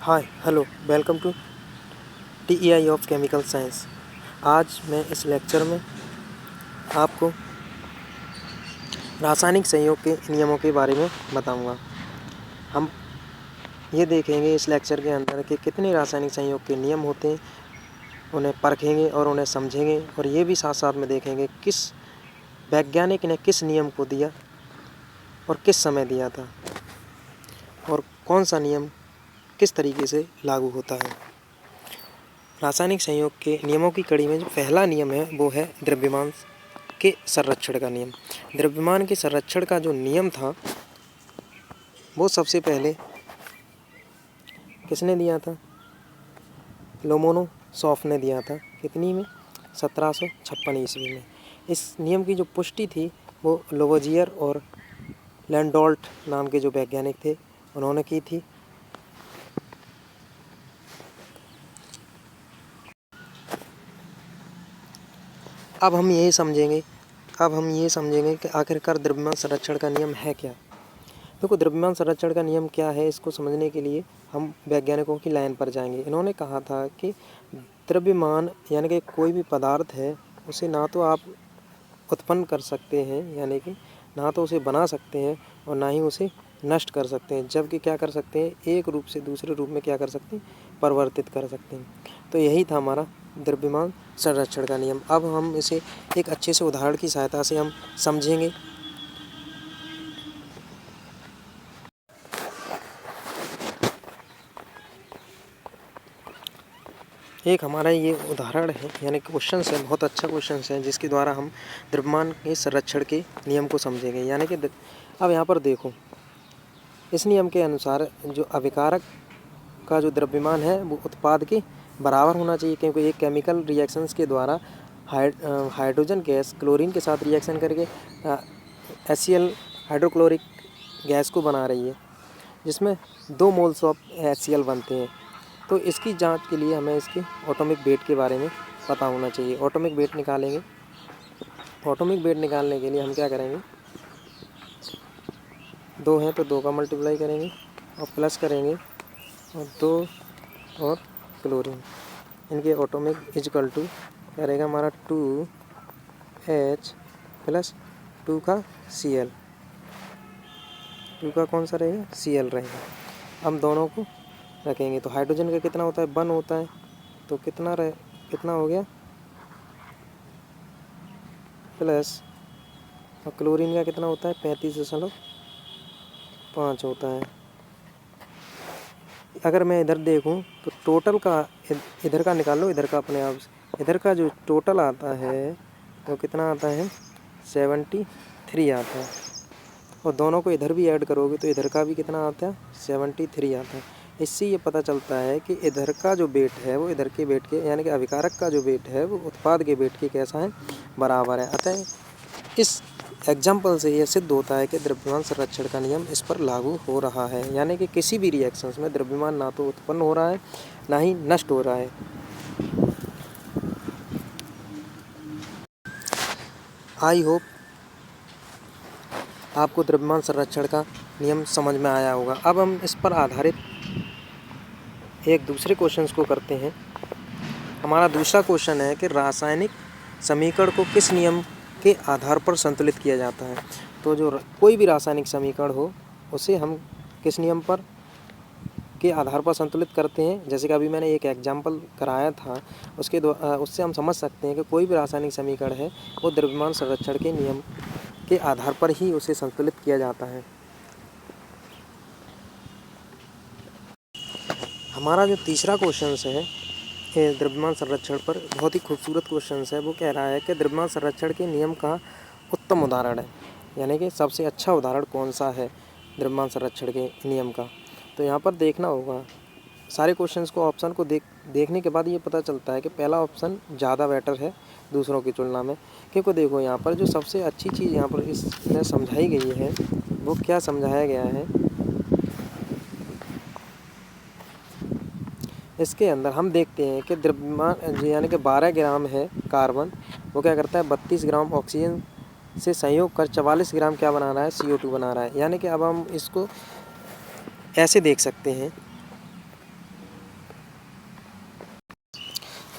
Hi hello welcome to TEI of chemical science. आज मैं इस लेक्चर में आपको रासायनिक संयोग के नियमों के बारे में बताऊंगा। हम ये देखेंगे इस लेक्चर के अंदर कि कितने रासायनिक संयोग के नियम होते हैं, उन्हें परखेंगे और उन्हें समझेंगे, और ये भी साथ साथ में देखेंगे किस वैज्ञानिक ने किस नियम को दिया और किस समय दिया था और कौन सा नियम किस तरीके से लागू होता है। रासायनिक संयोग के नियमों की कड़ी में जो पहला नियम है वो है द्रव्यमान के संरक्षण का नियम। द्रव्यमान के संरक्षण का जो नियम था वो सबसे पहले किसने दिया था? लोमोनोसॉफ ने दिया था। कितनी में? 1756 ईस्वी में। इस नियम की जो पुष्टि थी वो लोवोजियर और लैंडोल्ट नाम के जो वैज्ञानिक थे उन्होंने की थी। अब हम ये समझेंगे कि आखिरकार द्रव्यमान संरक्षण का नियम है क्या। देखो, द्रव्यमान संरक्षण का नियम क्या है, इसको समझने के लिए हम वैज्ञानिकों की लाइन पर जाएंगे। इन्होंने कहा था कि द्रव्यमान यानी कि कोई भी पदार्थ है उसे ना तो आप उत्पन्न कर सकते हैं, यानी कि ना तो उसे बना सकते हैं और ना ही उसे नष्ट कर सकते हैं, जबकि क्या कर सकते हैं, एक रूप से दूसरे रूप में क्या कर सकते हैं, परिवर्तित कर सकते हैं। तो यही था हमारा द्रव्यमान संरक्षण का नियम। अब हम इसे एक अच्छे से उदाहरण की सहायता से हम समझेंगे। एक हमारा ये उदाहरण है, यानी क्वेश्चन है, बहुत अच्छा क्वेश्चन है, जिसके द्वारा हम द्रव्यमान के संरक्षण के नियम को समझेंगे। यानी कि अब यहाँ पर देखो, इस नियम के अनुसार जो अभिकारक का जो द्रव्यमान है वो उत्पाद के बराबर होना चाहिए, क्योंकि एक केमिकल रिएक्शंस के द्वारा हाइड्रोजन गैस क्लोरीन के साथ रिएक्शन करके HCl हाइड्रोक्लोरिक गैस को बना रही है, जिसमें 2 मोल्स ऑफ HCl बनते हैं। तो इसकी जांच के लिए हमें इसके एटॉमिक वेट के बारे में पता होना चाहिए। एटॉमिक वेट निकालेंगे। एटॉमिक वेट निकालने के लिए हम क्या करेंगे, 2 हैं तो 2 का मल्टीप्लाई करेंगे और प्लस करेंगे, और 2 और क्लोरीन, इनके एटॉमिक इजकल टू क्या रहेगा हमारा 2H प्लस 2 का Cl, 2 का कौन सा रहेगा, Cl रहेगा। हम दोनों को रखेंगे तो हाइड्रोजन का कितना होता है, 1 होता है, तो कितना हो गया, प्लस, और क्लोरीन का कितना होता है, 35.5 होता है। अगर मैं इधर देखूं तो टोटल का इधर का निकाल लो, इधर का अपने आप, इधर का जो टोटल आता है वो कितना आता है, 73 आता है, और दोनों को इधर भी ऐड करोगे तो इधर का भी कितना आता है, 73 आता है। इससे ये पता चलता है कि इधर का जो वेट है वो इधर के वेट के, यानी कि अभिकारक का जो वेट है वो उत्पाद के वेट के कैसा है, बराबर है। अतः इस एग्जाम्पल से यह सिद्ध होता है कि द्रव्यमान संरक्षण का नियम इस पर लागू हो रहा है, यानी कि किसी भी रिएक्शंस में द्रव्यमान ना तो उत्पन्न हो रहा है ना ही नष्ट हो रहा है। आई होप आपको द्रव्यमान संरक्षण का नियम समझ में आया होगा। अब हम इस पर आधारित एक दूसरे क्वेश्चन को करते हैं। हमारा दूसरा क्वेश्चन है कि रासायनिक समीकरण को किस नियम के आधार पर संतुलित किया जाता है। तो जो कोई भी रासायनिक समीकरण हो उसे हम किस नियम पर के आधार पर संतुलित करते हैं। जैसे कि अभी मैंने एक एग्जाम्पल कराया था, उससे हम समझ सकते हैं कि कोई भी रासायनिक समीकरण है वो द्रव्यमान संरक्षण के नियम के आधार पर ही उसे संतुलित किया जाता है। हमारा जो तीसरा क्वेश्चन है द्रव्यमान संरक्षण पर, बहुत ही खूबसूरत क्वेश्चन है। वो कह रहा है कि द्रव्यमान संरक्षण के नियम का उत्तम उदाहरण है, यानी कि सबसे अच्छा उदाहरण कौन सा है द्रव्यमान संरक्षण के नियम का। तो यहाँ पर देखना होगा, सारे क्वेश्चंस को, ऑप्शन को देखने के बाद ये पता चलता है कि पहला ऑप्शन ज़्यादा बेटर है दूसरों की तुलना में। क्योंकि देखो, यहाँ पर जो सबसे अच्छी चीज़ यहाँ पर इसमें समझाई गई है वो क्या समझाया गया है, इसके अंदर हम देखते हैं कि द्रव्यमान यानी कि 12 ग्राम है कार्बन, वो क्या करता है, 32 ग्राम ऑक्सीजन से संयोग कर 44 ग्राम क्या बना रहा है, CO2 बना रहा है। यानी कि अब हम इसको ऐसे देख सकते हैं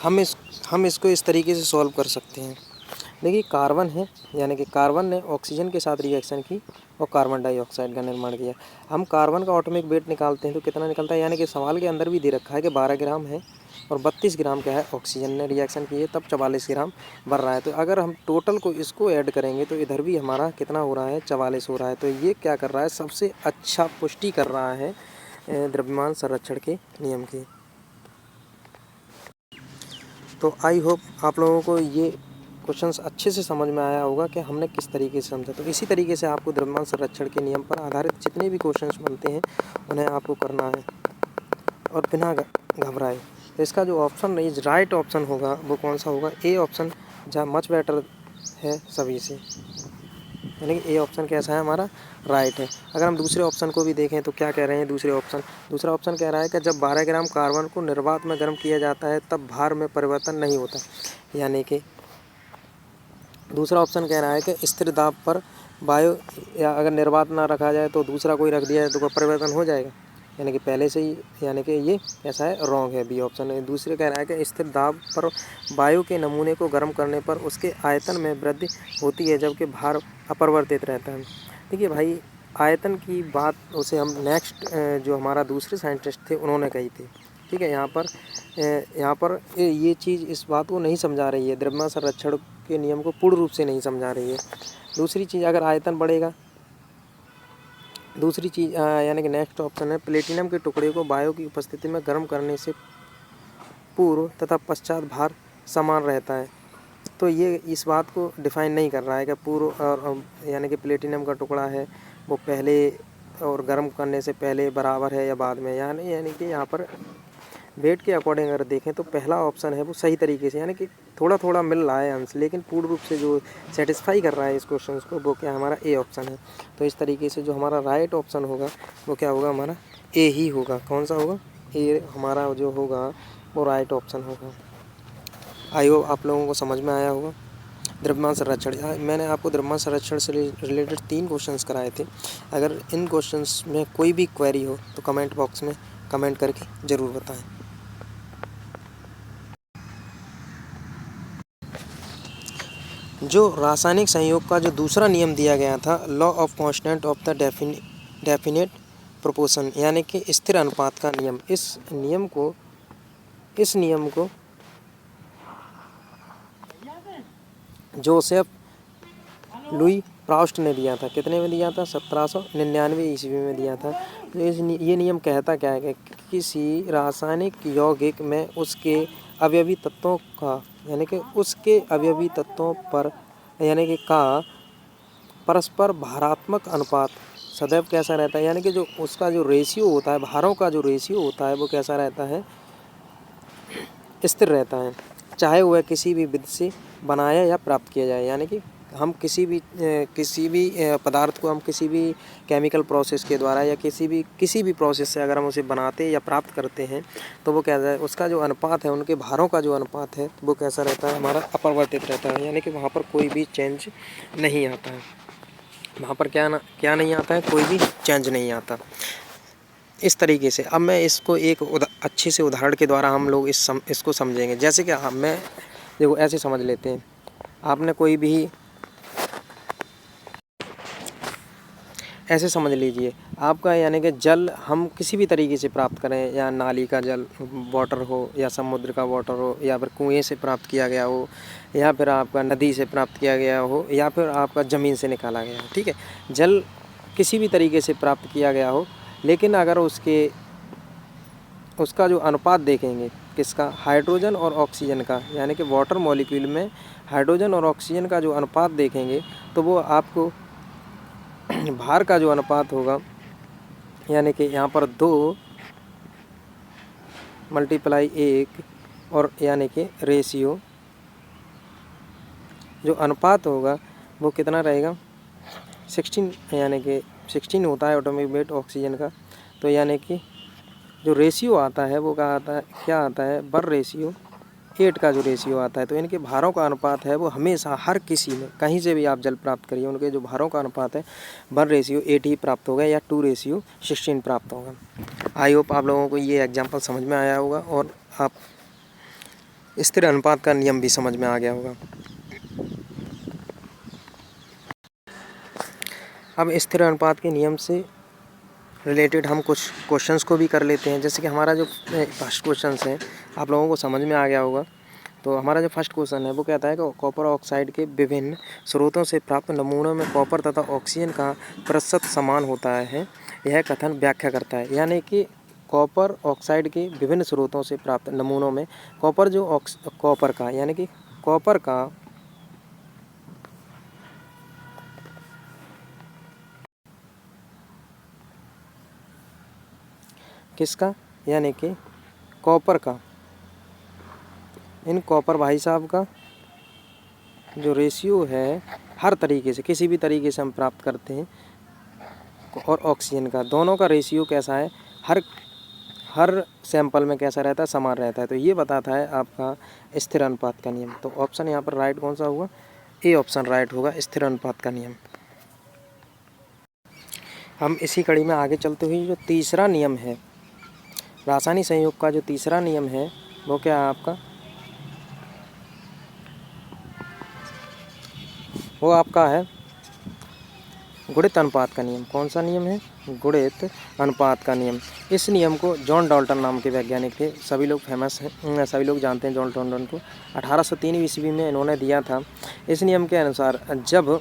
हम इसको इस तरीके से सॉल्व कर सकते हैं। देखिए कार्बन है, यानी कि कार्बन ने ऑक्सीजन के साथ रिएक्शन की और कार्बन डाइऑक्साइड का निर्माण किया। हम कार्बन का एटॉमिक वेट निकालते हैं तो कितना निकलता है, यानी कि सवाल के अंदर भी दे रखा है कि 12 ग्राम है और 32 ग्राम क्या है ऑक्सीजन ने रिएक्शन की है, तब 44 ग्राम बन रहा है। तो अगर हम टोटल को इसको ऐड करेंगे तो इधर भी हमारा कितना हो रहा है, 44 हो रहा है। तो ये क्या कर रहा है, सबसे अच्छा पुष्टि कर रहा है द्रव्यमान संरक्षण के नियम की। तो आई होप आप लोगों को ये क्वेश्चंस अच्छे से समझ में आया होगा कि हमने किस तरीके से समझा। तो इसी तरीके से आपको द्रव्यमान संरक्षण के नियम पर आधारित जितने भी क्वेश्चंस बनते हैं उन्हें आपको करना है और बिना घबराए। तो इसका जो ऑप्शन राइट ऑप्शन होगा वो कौन सा होगा, ए ऑप्शन जहाँ मच बेटर है सभी से, यानी कि ए ऑप्शन कैसा है हमारा, राइट है। अगर हम दूसरे ऑप्शन को भी देखें तो क्या कह रहे हैं दूसरा ऑप्शन कह रहा है कि जब 12 ग्राम कार्बन को निर्वात में गर्म किया जाता है तब भार में परिवर्तन नहीं होता, यानी कि दूसरा ऑप्शन कह रहा है कि स्थिर दाब पर वायु या अगर निर्वात ना रखा जाए तो दूसरा कोई रख दिया जाए तो परिवर्तन हो जाएगा, यानी कि पहले से ही, यानी कि ये कैसा है, रॉन्ग है, बी ऑप्शन है। दूसरे कह रहा है कि स्थिर दाब पर वायु के नमूने को गर्म करने पर उसके आयतन में वृद्धि होती है जबकि भार अपरिवर्तित रहता है। देखिए भाई, आयतन की बात उसे हम नेक्स्ट जो हमारा दूसरे साइंटिस्ट थे उन्होंने कही थी, ठीक है। यहाँ पर ये चीज़ इस बात को नहीं समझा रही है, द्रव्यमान संरक्षण के नियम को पूर्ण रूप से नहीं समझा रही है। दूसरी चीज़, अगर आयतन बढ़ेगा, दूसरी चीज़ यानी कि नेक्स्ट ऑप्शन है प्लेटिनम के टुकड़े को वायु की उपस्थिति में गर्म करने से पूर्व तथा पश्चात भार समान रहता है। तो ये इस बात को डिफाइन नहीं कर रहा है कि पूर्व और यानी कि प्लेटिनम का टुकड़ा है वो पहले और गर्म करने से पहले बराबर है या बाद में, यानी कि यहाँ पर वेट के अकॉर्डिंग अगर देखें तो पहला ऑप्शन है वो सही तरीके से, यानी कि थोड़ा थोड़ा मिल रहा है आंसर, लेकिन पूर्ण रूप से जो सेटिस्फाई कर रहा है इस क्वेश्चन को वो क्या हमारा ए ऑप्शन है। तो इस तरीके से जो हमारा राइट ऑप्शन होगा वो क्या होगा, हमारा ए ही होगा। कौन सा होगा, ए हमारा जो होगा वो राइट ऑप्शन होगा। आई होप आप लोगों को समझ में आया होगा। द्रव्यमान संरक्षण, मैंने आपको द्रव्यमान संरक्षण से रिलेटेड 3 क्वेश्चंस कराए थे। अगर इन क्वेश्चंस में कोई भी क्वेरी हो तो कमेंट बॉक्स में कमेंट करके ज़रूर बताएं। जो रासायनिक संयोग का जो दूसरा नियम दिया गया था, law of constant of the definite proportion, यानी कि स्थिर अनुपात का नियम, इस नियम को जोसेफ लुई प्राउस्ट ने दिया था। कितने में दिया था, 1799 ईस्वी में दिया था। तो ये नियम कहता क्या है कि किसी रासायनिक यौगिक में उसके अवयवी तत्वों का, यानी कि उसके अवयवी तत्वों पर, यानी कि का परस्पर भारात्मक अनुपात सदैव कैसा रहता है, यानी कि जो उसका जो रेशियो होता है, भारों का जो रेशियो होता है वो कैसा रहता है, स्थिर रहता है, चाहे वह किसी भी विधि से बनाया या प्राप्त किया जाए। यानी कि हम किसी भी पदार्थ को हम किसी भी केमिकल प्रोसेस के द्वारा या किसी भी प्रोसेस से अगर हम उसे बनाते या प्राप्त करते हैं तो वो क्या है, उसका जो अनुपात है, उनके भारों का जो अनुपात है वो कैसा रहता है, हमारा अपरिवर्तित रहता है, यानी कि वहाँ पर कोई भी चेंज नहीं आता है। वहाँ पर क्या नहीं आता है, कोई भी चेंज नहीं आता। इस तरीके से अब मैं इसको एक अच्छे से उदाहरण के द्वारा हम लोग इसको समझेंगे। जैसे कि मैं देखो ऐसे समझ लेते हैं, आपने कोई भी ऐसे समझ लीजिए, आपका यानी कि जल हम किसी भी तरीके से प्राप्त करें, या नाली का जल वाटर हो, या समुद्र का वाटर हो, या फिर कुएं से प्राप्त किया गया हो, या फिर आपका नदी से प्राप्त किया गया हो, या फिर आपका ज़मीन से निकाला गया हो, ठीक है। जल किसी भी तरीके से प्राप्त किया गया हो, लेकिन अगर उसका जो अनुपात देखेंगे, किसका, हाइड्रोजन और ऑक्सीजन का, यानी कि वाटर मॉलिक्यूल में हाइड्रोजन और ऑक्सीजन का जो अनुपात देखेंगे तो वो आपको भार का जो अनुपात होगा, यानी कि यहाँ पर 2 × 1 और यानी कि रेशियो जो अनुपात होगा वो कितना रहेगा, 16, यानी कि 16 होता है एटॉमिक वेट ऑक्सीजन का। तो यानी कि जो रेशियो आता है वो क्या आता है, 1/8 का जो रेशियो आता है। तो इनके भारों का अनुपात है वो हमेशा हर किसी में कहीं से भी आप जल प्राप्त करिए, उनके जो भारों का अनुपात है 1/8 ही प्राप्त होगा, या 2/16 प्राप्त होगा। आई होप आप लोगों को ये एग्जाम्पल समझ में आया होगा और आप स्थिर अनुपात का नियम भी समझ में आ गया होगा। अब स्थिर अनुपात के नियम से रिलेटेड हम कुछ क्वेश्चंस को भी कर लेते हैं। जैसे कि हमारा जो फर्स्ट क्वेश्चन है आप लोगों को समझ में आ गया होगा। तो हमारा जो फर्स्ट क्वेश्चन है वो कहता है कि कॉपर ऑक्साइड के विभिन्न स्रोतों से प्राप्त नमूनों में कॉपर तथा ऑक्सीजन का प्रतिशत समान होता है। यह कथन व्याख्या करता है। यानी कि कॉपर ऑक्साइड के विभिन्न स्रोतों से प्राप्त नमूनों में कॉपर का यानी कि कॉपर का किसका यानी कि कॉपर का इन कॉपर भाई साहब का जो रेशियो है हर तरीके से किसी भी तरीके से हम प्राप्त करते हैं, और ऑक्सीजन का दोनों का रेशियो कैसा है हर सैंपल में कैसा रहता है, समान रहता है। तो ये बताता है आपका स्थिर अनुपात का नियम। तो ऑप्शन यहाँ पर राइट कौन सा हुआ, ए ऑप्शन राइट होगा, स्थिर अनुपात का नियम। हम इसी कड़ी में आगे चलते हुए जो तीसरा नियम है रासायनिक संयोग का, जो तीसरा नियम है वो क्या है आपका, वो आपका है गुणित अनुपात का नियम। कौन सा नियम है, गुणित अनुपात का नियम। इस नियम को जॉन डाल्टन नाम के वैज्ञानिक थे, सभी लोग फेमस हैं, सभी लोग जानते हैं जॉन डाल्टन को। 1803 ईस्वी में इन्होंने दिया था। इस नियम के अनुसार जब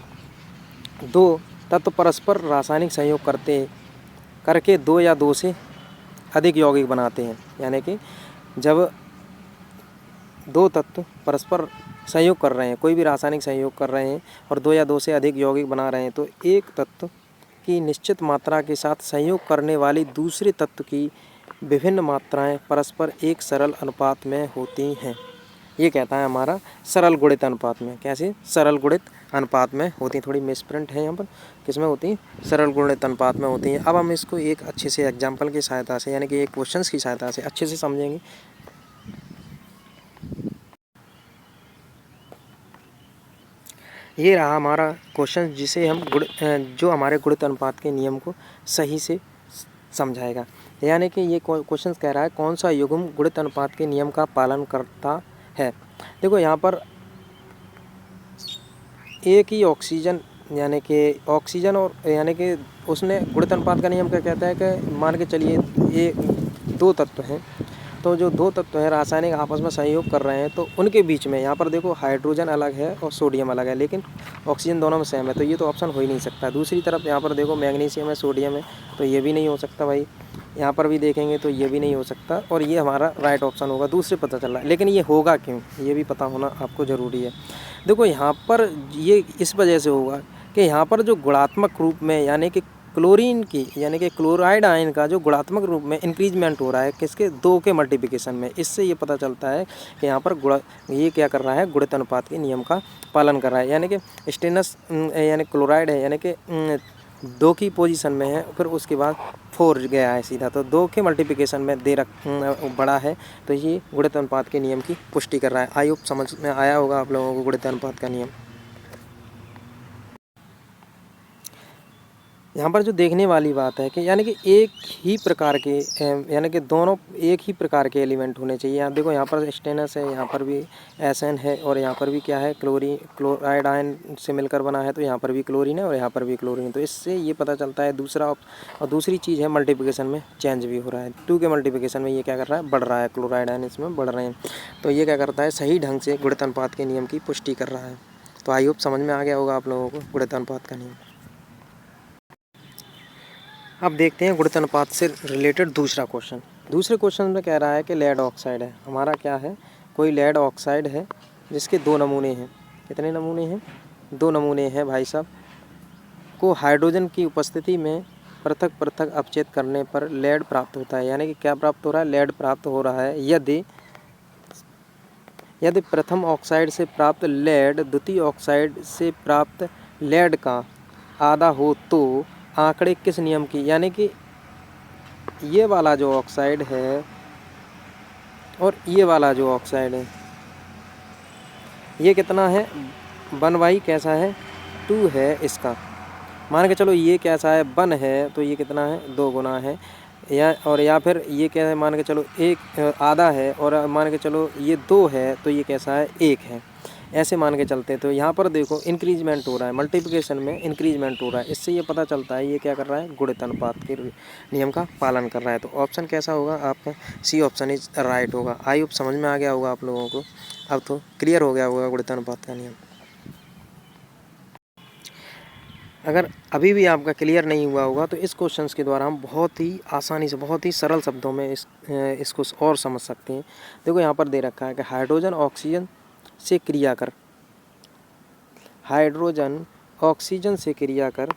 दो तत्व परस्पर रासायनिक संयोग करके दो या दो से अधिक यौगिक बनाते हैं, यानी कि जब दो तत्व परस्पर संयोग कर रहे हैं, कोई भी रासायनिक संयोग कर रहे हैं और दो या दो से अधिक यौगिक बना रहे हैं, तो एक तत्व की निश्चित मात्रा के साथ संयोग करने वाली दूसरे तत्व की विभिन्न मात्राएं परस्पर एक सरल अनुपात में होती हैं। ये कहता है हमारा सरल गुणित अनुपात में। कैसे, सरल गुणित अनुपात में होती हैं। थोड़ी मिसप्रिंट है यहाँ पर, किस में होती हैं, सरल गुणित अनुपात में होती हैं। अब हम इसको एक अच्छे से एग्जाम्पल की सहायता से यानी कि एक क्वेश्चन की सहायता से अच्छे से समझेंगे। ये रहा हमारा क्वेश्चन जिसे हम जो हमारे गुणित अनुपात के नियम को सही से समझाएगा। यानी कि ये क्वेश्चन कह रहा है कौन सा युग्म गुणित अनुपात के नियम का पालन करता है। देखो यहाँ पर एक ही ऑक्सीजन यानी कि ऑक्सीजन और यानी कि उसने गुणित अनुपात का नियम क्या कहता है कि मान के चलिए ये दो तत्व हैं, तो जो दो तत्व हैं रासायनिक आपस में सहयोग कर रहे हैं, तो उनके बीच में यहाँ पर देखो हाइड्रोजन अलग है और सोडियम अलग है, लेकिन ऑक्सीजन दोनों में सेम है, तो ये तो ऑप्शन हो ही नहीं सकता। दूसरी तरफ यहाँ पर देखो मैग्नीशियम है, सोडियम है, तो ये भी नहीं हो सकता भाई। यहाँ पर भी देखेंगे तो ये भी नहीं हो सकता, और ये हमारा राइट ऑप्शन होगा। दूसरे पता चल रहा है, लेकिन ये होगा क्यों, ये भी पता होना आपको ज़रूरी है। देखो यहाँ पर ये इस वजह से होगा कि यहाँ पर जो गुणात्मक रूप में यानी कि क्लोरीन की यानी कि क्लोराइड आयन का जो गुणात्मक रूप में इंक्रीजमेंट हो रहा है किसके, दो के मल्टीप्लिकेशन में। इससे ये पता चलता है कि यहाँ पर ये क्या कर रहा है, गुणित अनुपात के नियम का पालन कर रहा है। यानी कि स्टेनस यानी क्लोराइड है यानी कि 2 की पोजीशन में है, फिर उसके बाद 4 गया है सीधा, तो 2 के मल्टीप्लिकेशन में बड़ा है, तो ये गुणित अनुपात के नियम की पुष्टि कर रहा है। आई होप समझ में आया होगा आप लोगों को गुणित अनुपात का नियम। यहाँ पर जो देखने वाली बात है कि यानी कि एक ही प्रकार के यानी कि दोनों एक ही प्रकार के एलिमेंट होने चाहिए। यहाँ देखो यहाँ पर स्टेनस है, यहाँ पर भी एसएन है, और यहाँ पर भी क्या है, क्लोराइड आयन से मिलकर बना है, तो यहाँ पर भी क्लोरीन है और यहाँ पर भी क्लोरीन। तो इससे ये पता चलता है दूसरा। और दूसरी चीज़ है मल्टीप्लिकेशन में चेंज भी हो रहा है, 2 के मल्टीप्लिकेशन में ये क्या कर रहा है, बढ़ रहा है, क्लोराइड आयन इसमें बढ़ रहे हैं। तो ये क्या करता है, सही ढंग से गुणित अनुपात के नियम की पुष्टि कर रहा है। तो आई होप समझ में आ गया होगा आप लोगों को गुणित अनुपात का नियम। अब देखते हैं गुणित अनुपात से रिलेटेड दूसरा क्वेश्चन। दूसरे क्वेश्चन में कह रहा है कि लेड ऑक्साइड है, हमारा क्या है, कोई लेड ऑक्साइड है जिसके 2 नमूने हैं। कितने नमूने हैं, 2 नमूने हैं भाई साहब। को हाइड्रोजन की उपस्थिति में पृथक पृथक अपचेत करने पर लेड प्राप्त होता है। यानी कि क्या प्राप्त हो रहा है, लेड प्राप्त हो रहा है। यदि प्रथम ऑक्साइड से प्राप्त लेड द्वितीय ऑक्साइड से प्राप्त लेड का आधा हो तो आंकड़े किस नियम की, यानी कि ये वाला जो ऑक्साइड है और ये वाला जो ऑक्साइड है, ये कितना है, 1/, कैसा है, 2 है इसका। मान के चलो ये कैसा है, 1 है, तो ये कितना है, 2 गुना है। या फिर ये क्या है, मान के चलो एक आधा है और मान के चलो ये 2 है तो ये कैसा है, 1 है, ऐसे मान के चलते हैं। तो यहाँ पर देखो इंक्रीजमेंट हो रहा है, मल्टीप्लिकेशन में इंक्रीजमेंट हो रहा है। इससे ये पता चलता है ये क्या कर रहा है, गुणित अनुपात के नियम का पालन कर रहा है। तो ऑप्शन कैसा होगा आपका, सी ऑप्शन इज राइट होगा। आई होप समझ में आ गया होगा आप लोगों को, अब तो क्लियर हो गया होगा गुणित अनुपात का नियम। अगर अभी भी आपका क्लियर नहीं हुआ होगा तो इस क्वेश्चंस के द्वारा हम बहुत ही आसानी से, बहुत ही सरल शब्दों में इसको और समझ सकते हैं। देखो यहाँ पर दे रखा है कि हाइड्रोजन ऑक्सीजन से क्रिया कर, हाइड्रोजन ऑक्सीजन से क्रिया कर,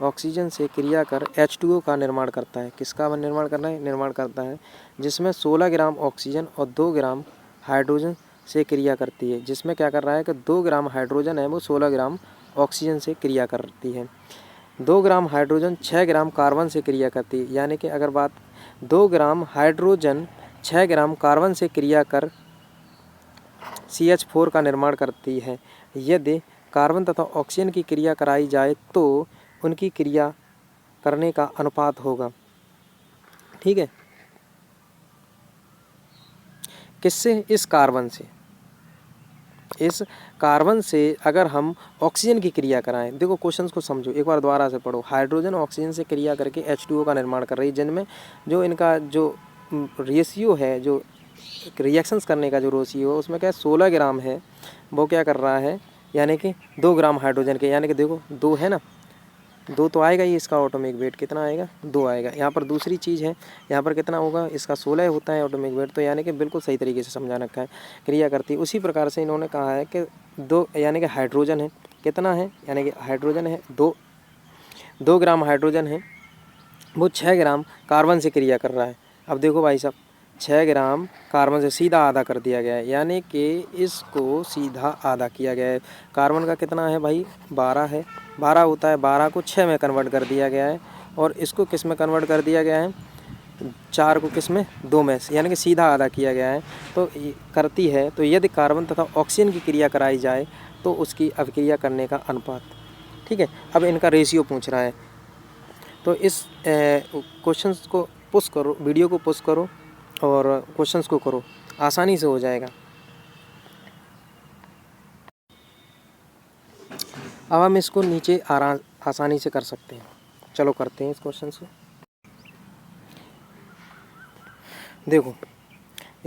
ऑक्सीजन से क्रिया कर H2O का निर्माण करता है। किसका निर्माण करना है, निर्माण करता है जिसमें 16 ग्राम ऑक्सीजन और 2 ग्राम हाइड्रोजन से क्रिया करती है। जिसमें क्या कर रहा है कि 2 ग्राम हाइड्रोजन है वो 16 ग्राम ऑक्सीजन से क्रिया करती है। 2 ग्राम हाइड्रोजन 6 ग्राम कार्बन से क्रिया करती है। यानी कि अगर बात 2 ग्राम हाइड्रोजन 6 ग्राम कार्बन से क्रिया कर CH4 का निर्माण करती है। यदि कार्बन तथा ऑक्सीजन की क्रिया कराई जाए तो उनकी क्रिया करने का अनुपात होगा। ठीक है, किससे, इस कार्बन से, इस कार्बन से अगर हम ऑक्सीजन की क्रिया कराएं। देखो क्वेश्चंस को समझो, एक बार दोबारा से पढ़ो। हाइड्रोजन ऑक्सीजन से क्रिया करके H2O का निर्माण कर रही है, जिनमें जो इनका जो रेशियो है, जो रिएक्शंस करने का जो रेशियो है उसमें क्या है, 16 ग्राम है, वो क्या कर रहा है, यानी कि 2 ग्राम हाइड्रोजन के, यानी कि देखो 2 है ना, 2 तो आएगा ही, इसका ऑटोमिक वेट कितना आएगा, 2 आएगा। यहाँ पर दूसरी चीज़ है, यहाँ पर कितना होगा, इसका 16 होता है ऑटोमिक वेट। तो यानी कि बिल्कुल सही तरीके से समझा रखा है, क्रिया करती है। उसी प्रकार से इन्होंने कहा है कि 2, यानी कि हाइड्रोजन है, कितना है, यानी कि हाइड्रोजन है 2 ग्राम हाइड्रोजन है, वो 6 ग्राम कार्बन से क्रिया कर रहा है। अब देखो भाई साहब, 6 ग्राम कार्बन से सीधा आधा कर दिया गया है, यानी कि इसको सीधा आधा किया गया है। कार्बन का कितना है भाई, 12 है, 12 होता है, 12 को 6 में कन्वर्ट कर दिया गया है, और इसको किस में कन्वर्ट कर दिया गया है, 4 को किस में, 2 में, यानी कि सीधा आधा किया गया है। तो करती है, तो यदि कार्बन तथा ऑक्सीजन की क्रिया कराई जाए तो उसकी अभिक्रिया करने का अनुपात। ठीक है, अब इनका रेशियो पूछ रहा है, तो इस क्वेश्चंस को पुश करो, वीडियो को पुश करो और क्वेश्चंस को करो, आसानी से हो जाएगा। अब हम इसको नीचे आसानी से कर सकते हैं। चलो करते हैं इस क्वेश्चन को। देखो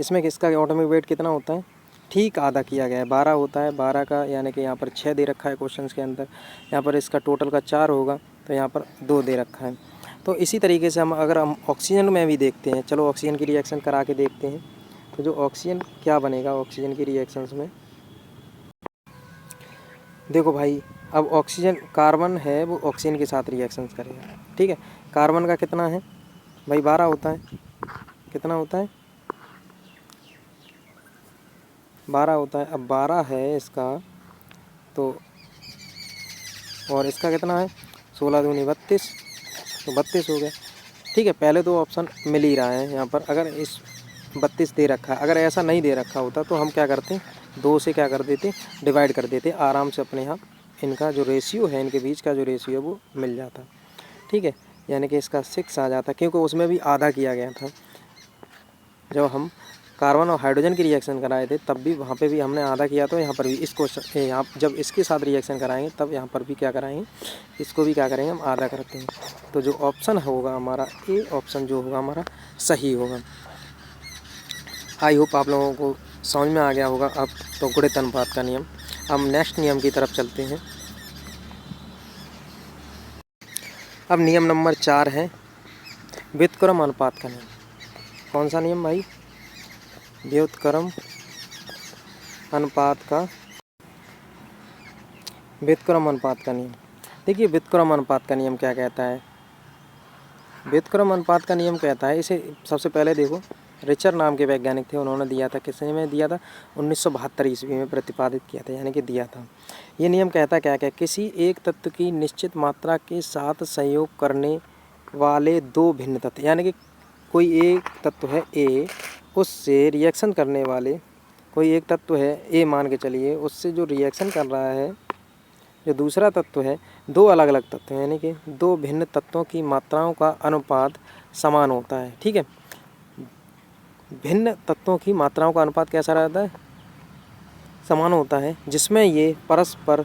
इसमें किसका ऑटोमिक वेट कितना होता है, ठीक आधा किया गया है, 12 होता है, 12 का यानी कि यहाँ पर 6 दे रखा है क्वेश्चंस के अंदर, यहाँ पर इसका टोटल का 4 होगा, तो यहाँ पर 2 दे रखा है। तो इसी तरीके से अगर हम ऑक्सीजन में भी देखते हैं, चलो ऑक्सीजन की रिएक्शन करा के देखते हैं। तो जो ऑक्सीजन क्या बनेगा ऑक्सीजन की रिएक्शंस में, देखो भाई, अब ऑक्सीजन, कार्बन है वो ऑक्सीजन के साथ रिएक्शंस करेगा। ठीक है, कार्बन का कितना है भाई, 12 होता है, कितना होता है, 12 होता है। अब 12 है इसका, तो और इसका कितना है, 16 दूनी 32, तो 32 हो गया। ठीक है, पहले तो ऑप्शन मिल ही रहा है यहाँ पर, अगर इस 32 दे रखा है, अगर ऐसा नहीं दे रखा होता तो हम क्या करते, 2 से क्या कर देते, डिवाइड कर देते, आराम से अपने यहाँ इनका जो रेशियो है, इनके बीच का जो रेशियो है वो मिल जाता। ठीक है, यानी कि इसका 6 आ जाता, क्योंकि उसमें भी आधा किया गया था। जब हम कार्बन और हाइड्रोजन की रिएक्शन कराए थे तब भी वहाँ पे भी हमने आधा किया, तो यहाँ पर भी इस क्वेश्चन, यहाँ जब इसके साथ रिएक्शन कराएंगे तब यहाँ पर भी क्या कराएंगे, इसको भी क्या करेंगे, हम आधा करते हैं। तो जो ऑप्शन होगा हमारा ए ऑप्शन जो होगा हमारा सही होगा। आई होप आप लोगों को समझ में आ गया होगा अब तो गुणित अनुपात का नियम। हम नेक्स्ट नियम की तरफ चलते हैं। अब नियम नंबर 4 है व्युत्क्रम अनुपात का नियम। कौन सा नियम भाई, व्युत्क्रम अनुपात का, व्युत्क्रम अनुपात का नियम। देखिए व्युत्क्रम अनुपात का नियम क्या कहता है, व्युत्क्रम अनुपात का नियम कहता है, इसे सबसे पहले देखो रिचर नाम के वैज्ञानिक थे, उन्होंने दिया था, किसने में दिया था, 1972 ईस्वी में प्रतिपादित किया था, यानी कि दिया था। ये नियम कहता क्या क्या, किसी एक तत्व की निश्चित मात्रा के साथ संयोग करने वाले 2 भिन्न तत्व, यानी कि कोई एक तत्व है ए, उससे रिएक्शन करने वाले, कोई एक तत्व है ए मान के चलिए, उससे जो रिएक्शन कर रहा है जो दूसरा तत्व है, दो अलग अलग तत्व हैं, यानी कि दो भिन्न तत्वों की मात्राओं का अनुपात समान होता है। ठीक है, भिन्न तत्वों की मात्राओं का अनुपात कैसा रहता है? समान होता है, जिसमें ये परस्पर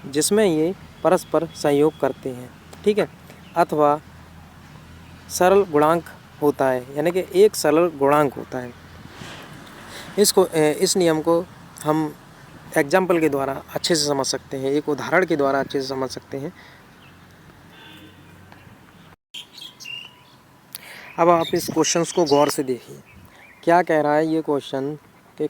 जिसमें ये परस्पर सहयोग करते हैं। ठीक है, अथवा सरल गुणांक होता है, यानी कि एक सरल गुणांक होता है। इस नियम को हम एग्जाम्पल के द्वारा अच्छे से समझ सकते हैं, एक उदाहरण के द्वारा अच्छे से समझ सकते हैं। अब आप इस क्वेश्चंस को गौर से देखिए, क्या कह रहा है ये क्वेश्चन कि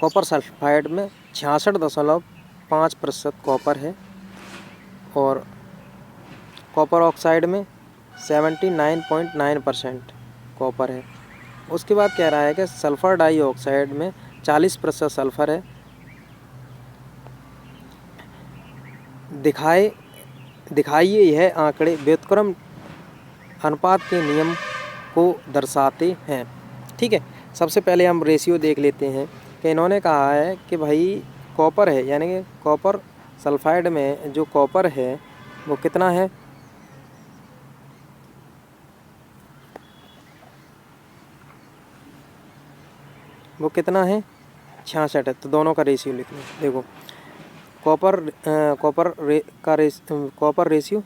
कॉपर सल्फाइड में 66.5% कॉपर है और कॉपर ऑक्साइड में 79.9% कॉपर है। उसके बाद कह रहा है कि सल्फर डाइऑक्साइड में 40% सल्फर है। दिखाइए यह आंकड़े व्युत्क्रम अनुपात के नियम को दर्शाते हैं। ठीक है, सबसे पहले हम रेशियो देख लेते हैं कि इन्होंने कहा है कि भाई कॉपर है, यानी कि कॉपर सल्फाइड में जो कॉपर है वो कितना है? वो कितना है? 66 है। तो दोनों का रेशियो लिख लो। देखो, कॉपर रेशियो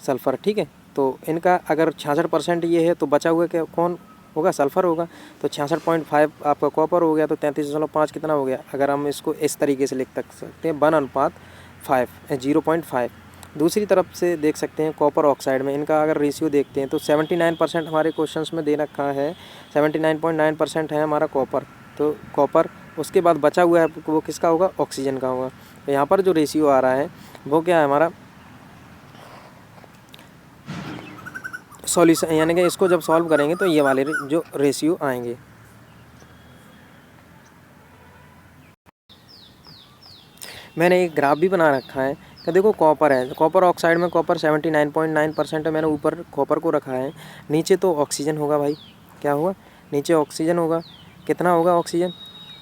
सल्फ़र। ठीक है, तो इनका अगर 66% ये है तो बचा हुआ क्या कौन होगा? सल्फ़र होगा। तो 66.5 आपका कॉपर हो गया, तो 33.5 कितना हो गया? अगर हम इसको इस तरीके से लिख सकते हैं 1:5 0.5। दूसरी तरफ से देख सकते हैं कॉपर ऑक्साइड में इनका अगर रेशियो देखते हैं तो 79% हमारे क्वेश्चंस में दे रखा है, 79.9% है हमारा कॉपर। तो कॉपर, उसके बाद बचा हुआ है वो किसका होगा? ऑक्सीजन का होगा। तो यहाँ पर जो रेशियो आ रहा है वो क्या है हमारा? सॉल्यूशन, यानी कि इसको जब सॉल्व करेंगे तो ये वाले जो रेशियो आएंगे। मैंने एक ग्राफ भी बना रखा है कि देखो कॉपर है, कॉपर ऑक्साइड में कॉपर 79.9% है, मैंने ऊपर कॉपर को रखा है, नीचे तो ऑक्सीजन होगा भाई। क्या होगा? नीचे ऑक्सीजन होगा। कितना होगा ऑक्सीजन?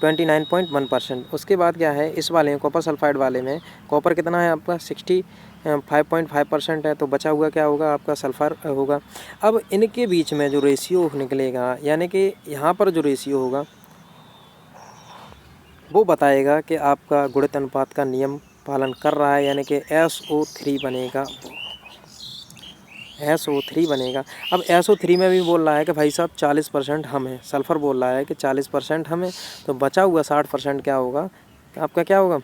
29.1%। उसके बाद क्या है इस वाले कॉपर सल्फाइड वाले में कॉपर कितना है आपका? 65.5% है। तो बचा हुआ क्या होगा आपका? सल्फर होगा। अब इनके बीच में जो रेशियो निकलेगा, यानी कि यहाँ पर जो रेशियो होगा वो बताएगा कि आपका गुणित अनुपात का नियम पालन कर रहा है, यानी कि SO3 बनेगा। SO3 बनेगा। अब SO3 में भी बोल रहा है कि भाई साहब 40% हम हैं, सल्फ़र बोल रहा है कि 40% हम हैं, तो बचा हुआ 60% क्या होगा आपका? क्या होगा?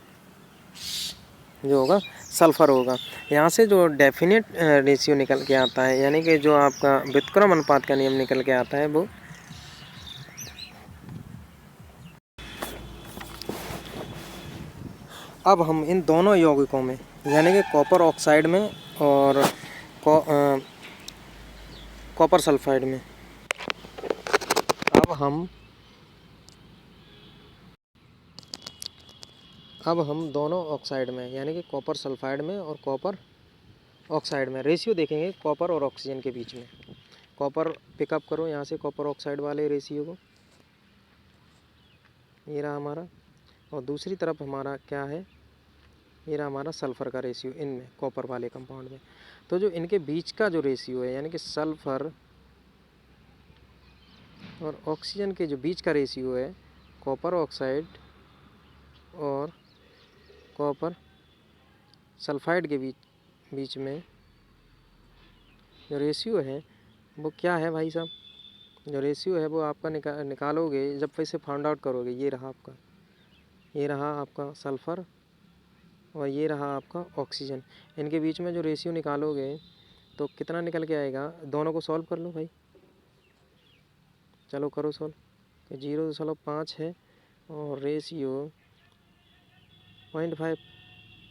जो होगा सल्फ़र होगा। यहाँ से जो डेफिनेट रेशियो निकल के आता है, यानी कि जो आपका व्युत्क्रम अनुपात का नियम निकल के आता है वो अब हम इन दोनों यौगिकों में, यानी कि कॉपर ऑक्साइड में और कॉपर सल्फाइड में, अब हम दोनों ऑक्साइड में, यानी कि कॉपर सल्फाइड में और कॉपर ऑक्साइड में रेशियो देखेंगे कॉपर और ऑक्सीजन के बीच में। कॉपर पिकअप करो यहाँ से, कॉपर ऑक्साइड वाले रेशियो को, ये रहा हमारा। और दूसरी तरफ हमारा क्या है? ये रहा हमारा सल्फ़र का रेशियो इनमें, कॉपर वाले कंपाउंड में। तो जो इनके बीच का जो रेशियो है, यानी कि सल्फ़र और ऑक्सीजन के जो बीच का रेशियो है, कॉपर ऑक्साइड और कॉपर सल्फाइड के बीच में जो रेशियो है वो क्या है भाई साहब? जो रेशियो है वो आपका निकालोगे जब इसे फाइंड आउट करोगे, ये रहा आपका, ये रहा आपका सल्फ़र और ये रहा आपका ऑक्सीजन। इनके बीच में जो रेशियो निकालोगे तो कितना निकल के आएगा? दोनों को सॉल्व कर लो भाई, चलो करो सॉल्व। 0.5 है और रेशियो 0.5,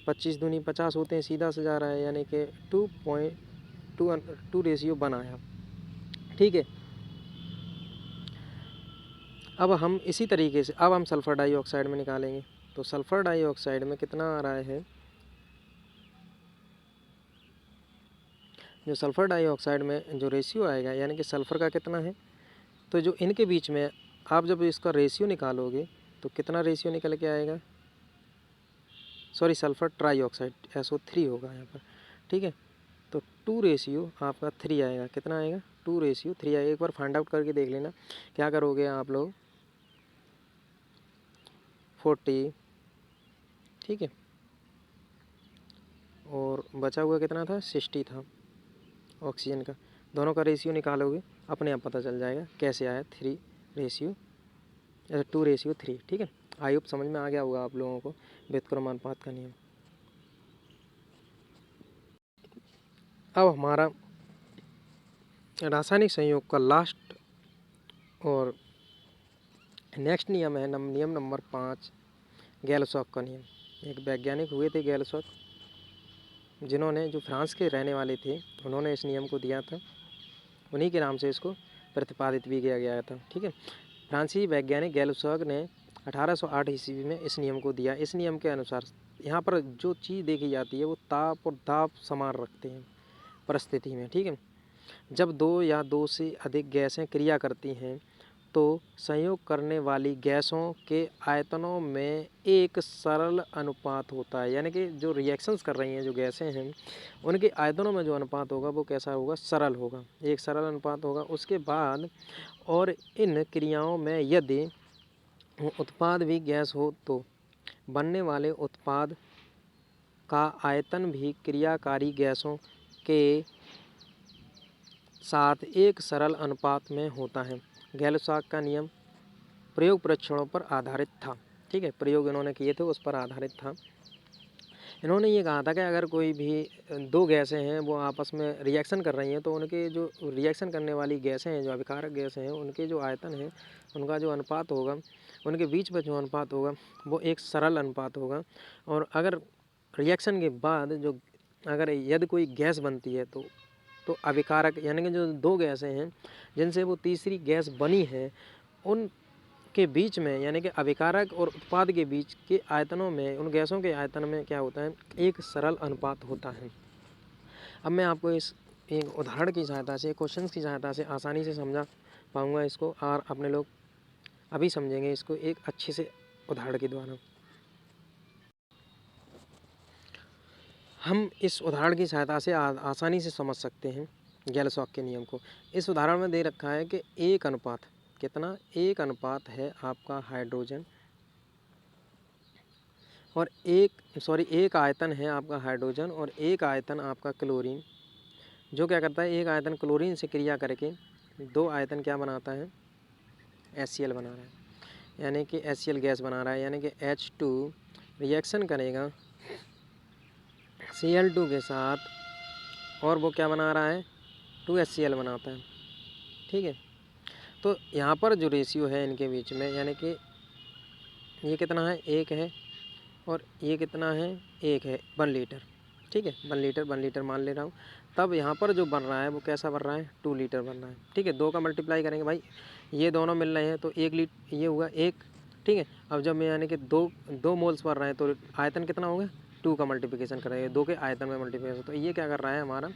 25 दूनी 50 होते हैं, सीधा से जा रहा है, यानी कि 2.2 रेशियो बनाया। ठीक है, अब हम इसी तरीके से अब हम सल्फ़र डाइऑक्साइड में निकालेंगे। तो सल्फ़र डाइऑक्साइड में कितना आ रहा है? जो सल्फ़र डाइऑक्साइड में जो रेशियो आएगा, यानी कि सल्फ़र का कितना है, तो जो इनके बीच में आप जब इसका रेशियो निकालोगे तो कितना रेशियो निकल के आएगा, सॉरी सल्फर ट्राईऑक्साइड SO3 होगा यहाँ पर, ठीक है। तो 2 आपका 3 आएगा, कितना आएगा 2:3 आएगा। एक बार फाइंड आउट करके देख लेना, क्या करोगे आप लोग 40, ठीक है, और बचा हुआ कितना था 60 था ऑक्सीजन का, दोनों का रेशियो निकालोगे अपने आप पता चल जाएगा कैसे आया 2:3, ठीक है। आई होप समझ में आ गया होगा आप लोगों को व्युत्क्रम अनुपात का नियम। अब हमारा रासायनिक संयोग का लास्ट और नेक्स्ट नियम है नियम नंबर 5, गैल-शॉक का नियम। एक वैज्ञानिक हुए थे गैल-शॉक, जिन्होंने, जो फ्रांस के रहने वाले थे, उन्होंने इस नियम को दिया था, उन्हीं के नाम से इसको प्रतिपादित भी किया गया था, ठीक है। फ्रांसीसी वैज्ञानिक गैल-शॉक ने 1808 ईस्वी में इस नियम को दिया। इस नियम के अनुसार यहाँ पर जो चीज़ देखी जाती है वो ताप और दाब समान रखते हैं परिस्थिति में, ठीक है। जब 2 या 2 से अधिक गैसें क्रिया करती हैं तो संयोग करने वाली गैसों के आयतनों में एक सरल अनुपात होता है, यानी कि जो रिएक्शंस कर रही हैं जो गैसें हैं उनके आयतनों में जो अनुपात होगा वो कैसा होगा, सरल होगा, एक सरल अनुपात होगा। उसके बाद और इन क्रियाओं में यदि उत्पाद भी गैस हो तो बनने वाले उत्पाद का आयतन भी क्रियाकारी गैसों के साथ एक सरल अनुपात में होता है। गैल-शॉक का नियम प्रयोग परीक्षणों पर आधारित था, ठीक है, प्रयोग इन्होंने किए थे उस पर आधारित था। इन्होंने ये कहा था कि अगर कोई भी 2 गैसें हैं वो आपस में रिएक्शन कर रही हैं तो उनके जो रिएक्शन करने वाली गैसें हैं, जो अभिकारक गैसें हैं, उनके जो आयतन है, उनका जो अनुपात होगा, उनके बीच में जो अनुपात होगा वो एक सरल अनुपात होगा। और अगर रिएक्शन के बाद जो अगर यदि कोई गैस बनती है तो अभिकारक, यानी कि जो 2 गैसें हैं जिनसे वो तीसरी गैस बनी है उन के बीच में, यानी कि अभिकारक और उत्पाद के बीच के आयतनों में, उन गैसों के आयतन में क्या होता है, एक सरल अनुपात होता है। अब मैं आपको इस एक उदाहरण की सहायता से, क्वेश्चन की सहायता से आसानी से समझा पाऊँगा इसको, और अपने लोग अभी समझेंगे इसको एक अच्छे से उदाहरण के द्वारा। हम इस उदाहरण की सहायता से आसानी से समझ सकते हैं गैल-शॉक के नियम को। इस उदाहरण में दे रखा है कि एक अनुपात, कितना, एक अनुपात है आपका हाइड्रोजन और एक आयतन है आपका हाइड्रोजन और एक आयतन आपका क्लोरीन, जो क्या करता है, एक आयतन क्लोरीन से क्रिया करके 2 आयतन क्या बनाता है, HCl बना रहा है, यानी कि HCl गैस बना रहा है, यानी कि H2 रिएक्शन करेगा Cl2 के साथ और वो क्या बना रहा है, 2HCl बनाता है, ठीक है। तो यहाँ पर जो रेशियो है इनके बीच में, यानी कि ये कितना है, 1 है और ये कितना है, 1 है, 1 लीटर, ठीक है, 1 लीटर मान ले रहा हूँ। तब यहाँ पर जो बन रहा है वो कैसा बन रहा है, 2 लीटर बन रहा है, ठीक है। 2 का मल्टीप्लाई करेंगे भाई, ये दोनों मिल रहे हैं तो 1 लीटर, ये हुआ 1, ठीक है। अब जब मैं यानी कि 2 मोल्स बन रहे हैं तो आयतन कितना होगा, 2 का मल्टीप्लिकेशन करेंगे, 2 के आयतन में मल्टीप्लिकेशन, तो ये क्या कर रहा है, हमारा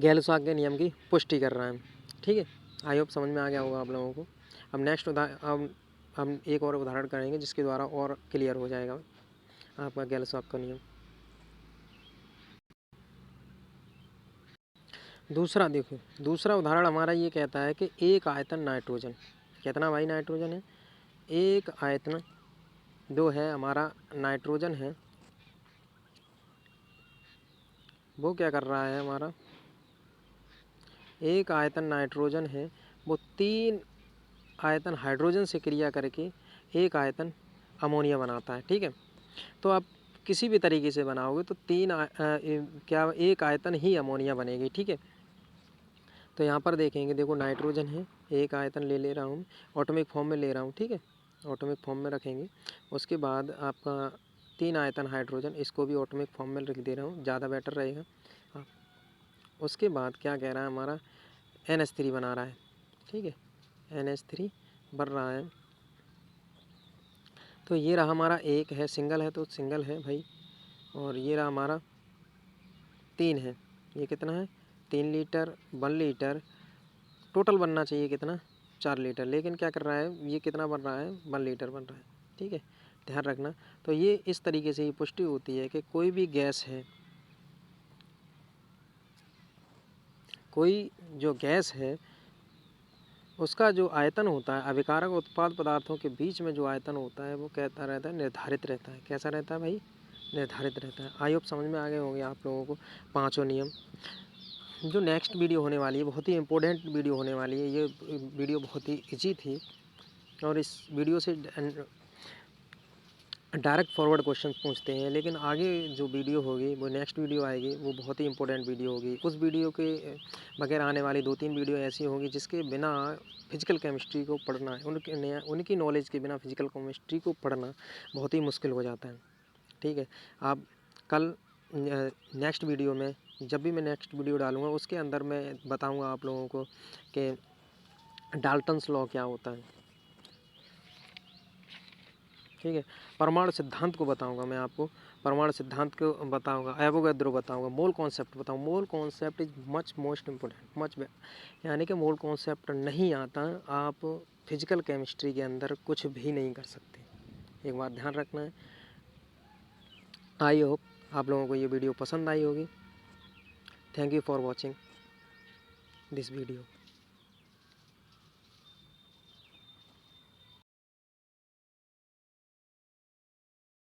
गैल-शॉक के नियम की पुष्टि कर रहा है, ठीक है। आई होप समझ में आ गया होगा आप लोगों को। अब नेक्स्ट हम एक और उदाहरण करेंगे जिसके द्वारा और क्लियर हो जाएगा आपका गैल-शॉक का नियम। दूसरा देखो, दूसरा उदाहरण हमारा ये कहता है कि एक आयतन नाइट्रोजन, कितना भाई नाइट्रोजन है, एक आयतन जो है हमारा नाइट्रोजन है, वो क्या कर रहा है, हमारा एक आयतन नाइट्रोजन है, वो 3 आयतन हाइड्रोजन से क्रिया करके एक आयतन अमोनिया बनाता है, ठीक है। तो आप किसी भी तरीके से बनाओगे तो क्या एक आयतन ही अमोनिया बनेगी, ठीक है। तो यहाँ पर देखेंगे, देखो नाइट्रोजन है, एक आयतन ले रहा हूँ, ऑटोमिक फॉर्म में ले रहा हूँ, ठीक है, ऑटोमिक फॉर्म में रखेंगे। उसके बाद आपका 3 आयतन हाइड्रोजन, इसको भी ऑटोमिक फॉर्म में लिख दे रहा हूँ, ज़्यादा बेटर रहेगा। हाँ, उसके बाद क्या कह रहा है, हमारा NH3 बना रहा है, ठीक है, NH3 बन रहा है। तो ये रहा हमारा, एक है, सिंगल है तो सिंगल है भाई, और ये रहा हमारा 3 है, ये कितना है, 3 लीटर, 1 लीटर, टोटल बनना चाहिए कितना, 4 लीटर, लेकिन क्या कर रहा है, ये कितना बन रहा है, 1 लीटर बन रहा है। ठीक है, ध्यान रखना। तो ये इस तरीके से ये पुष्टि होती है कि कोई भी गैस है, कोई जो गैस है उसका जो आयतन होता है अभिकारक उत्पाद पदार्थों के बीच में जो आयतन होता है वो कहता रहता है, निर्धारित रहता है। कैसा रहता है भाई, निर्धारित रहता है। आई होप समझ में आ गए होंगे आप लोगों को पांचों नियम। जो नेक्स्ट वीडियो होने वाली है बहुत ही इंपॉर्टेंट वीडियो होने वाली है। ये वीडियो बहुत ही इजी थी और इस वीडियो से डायरेक्ट फॉरवर्ड क्वेश्चन पूछते हैं, लेकिन आगे जो वीडियो होगी, वो नेक्स्ट वीडियो आएगी, वो बहुत ही इंपॉर्टेंट वीडियो होगी। उस वीडियो के बगैर आने वाली 2-3 वीडियो ऐसी होंगी जिसके बिना फिजिकल केमिस्ट्री को पढ़ना है, उनकी नॉलेज के बिना फिजिकल केमिस्ट्री को पढ़ना बहुत ही मुश्किल हो जाता है। ठीक है, आप कल नेक्स्ट वीडियो में, जब भी मैं नेक्स्ट वीडियो डालूँगा उसके अंदर मैं बताऊँगा आप लोगों को कि डाल्टन्स लॉ क्या होता है। ठीक है, परमाणु सिद्धांत को बताऊंगा मैं आपको, परमाणु सिद्धांत को बताऊंगा, एवोगैड्रो बताऊंगा, मोल कॉन्सेप्ट बताऊंगा। Mole concept is much most important, much, यानी कि मोल कॉन्सेप्ट नहीं आता आप फिजिकल केमिस्ट्री के अंदर कुछ भी नहीं कर सकते। एक बात ध्यान रखना है। आई होप आप लोगों को ये वीडियो पसंद आई होगी। Thank you for watching this video.